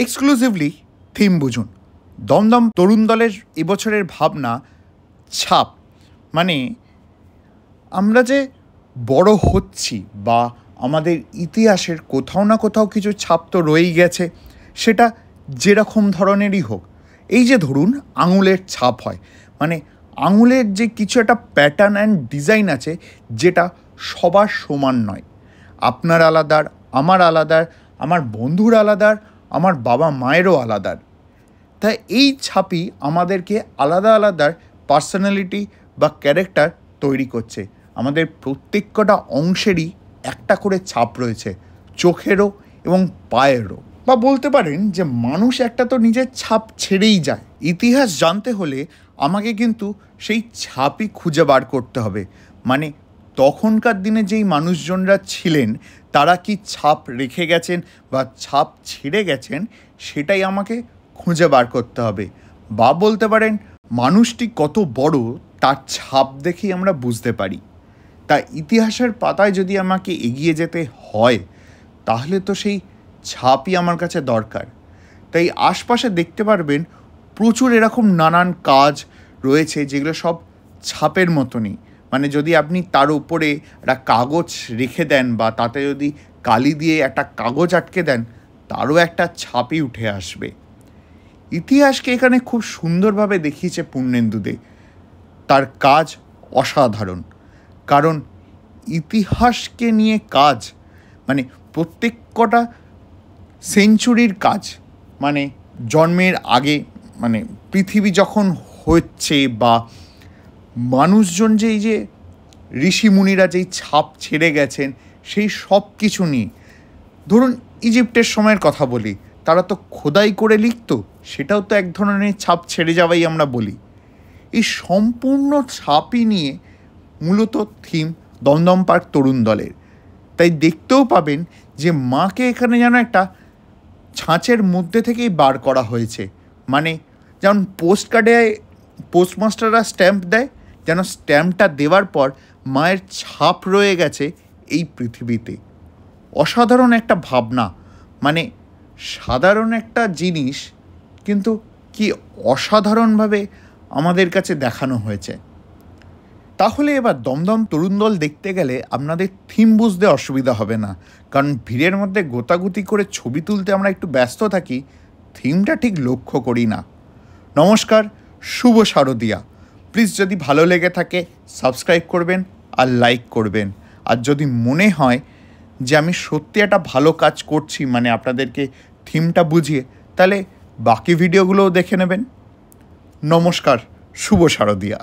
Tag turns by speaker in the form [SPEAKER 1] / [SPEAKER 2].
[SPEAKER 1] Exclusively theme বুঝুন। দমদম তরুণ দলের এবছরের ভাবনা ছাপ, মানে আমরা যে বড় হচ্ছি বা আমাদের ইতিহাসের কোথাও না কোথাও কিছু ছাপ তো রয়েই গেছে, সেটা যেরকম ধরনেরই হোক। এই যে ধরুন আঙুলের ছাপ হয়, মানে আঙুলের যে কিছু একটা প্যাটার্ন অ্যান্ড ডিজাইন আছে যেটা সবার সমান নয়। আপনার আলাদার, আমার আলাদার, আমার বন্ধুর আলাদার, আমার বাবা মায়েরও আলাদার। তাই এই ছাপই আমাদেরকে আলাদা আলাদা পার্সোনালিটি বা ক্যারেক্টার তৈরি করছে। আমাদের প্রত্যেকটা অংশেরই একটা করে ছাপ রয়েছে, চোখেরও এবং পায়েরও। বা বলতে পারেন যে মানুষ একটা তো নিজের ছাপ ছেড়েই যায়। ইতিহাস জানতে হলে আমাকে কিন্তু সেই ছাপই খুঁজে বার করতে হবে। মানে তখনকার দিনে যেই মানুষজনরা ছিলেন তারা কি ছাপ রেখে গেছেন বা ছাপ ছেড়ে গেছেন, সেটাই আমাকে খুঁজে বার করতে হবে। বা বলতে পারেন মানুষটি কত বড় তার ছাপ দেখেই আমরা বুঝতে পারি। তা ইতিহাসের পাতায় যদি আমাকে এগিয়ে যেতে হয় তাহলে তো সেই ছাপই আমার কাছে দরকার। তাই আশপাশে দেখতে পারবেন প্রচুর এরকম নানান কাজ রয়েছে যেগুলো সব ছাপের মতনই। মানে যদি আপনি তার উপরে একটা কাগজ রেখে দেন বা তাতে যদি কালি দিয়ে একটা কাগজ আটকে দেন, তারও একটা ছাপই উঠে আসবে। ইতিহাসকে এখানে খুব সুন্দরভাবে দেখিয়েছে পূর্ণেন্দু দে। তার কাজ অসাধারণ, কারণ ইতিহাসকে নিয়ে কাজ মানে প্রত্যেকটা সেঞ্চুরির কাজ, মানে জন্মের আগে, মানে পৃথিবী যখন হচ্ছে বা মানুষজন এই যে ঋষিমুনিরা যেই ছাপ ছেড়ে গেছেন সেই সব কিছু নিয়ে। ধরুন ইজিপ্টের সময়ের কথা বলি, তারা তো খোদাই করে লিখত, সেটাও তো এক ধরনের ছাপ ছেড়ে যাওয়াই আমরা বলি। এই সম্পূর্ণ ছাপই নিয়ে মূলত থিম দমদম পার্ক তরুণ দলের। তাই দেখতেও পাবেন যে মাকে এখানে যেন একটা ছাঁচের মধ্যে থেকেই বার করা হয়েছে। মানে যেমন পোস্টকার্ডে পোস্টমাস্টাররা স্ট্যাম্প দেয়, যেন স্ট্যাম্পটা দেওয়ার পর মায়ের ছাপ রয়ে গেছে এই পৃথিবীতে। অসাধারণ একটা ভাবনা, মানে সাধারণ একটা জিনিস কিন্তু কি অসাধারণভাবে আমাদের কাছে দেখানো হয়েছে। তাহলে এবার দমদম তরুণ দল দেখতে গেলে আপনাদের থিম বুঝতে অসুবিধা হবে না, কারণ ভিড়ের মধ্যে গোতাগুতি করে ছবি তুলতে আমরা একটু ব্যস্ত থাকি, থিমটা ঠিক লক্ষ্য করি না। নমস্কার, শুভ শারদিয়া। প্লিজ যদি ভালো লেগে থাকে সাবস্ক্রাইব করবেন আর লাইক করবেন। আর যদি মনে হয় যে আমি সত্যি একটা ভালো কাজ করছি, মানে আপনাদেরকে থিমটা বুঝিয়ে, তাহলে বাকি ভিডিওগুলোও দেখে নেবেন। নমস্কার, শুভ শারদিয়া।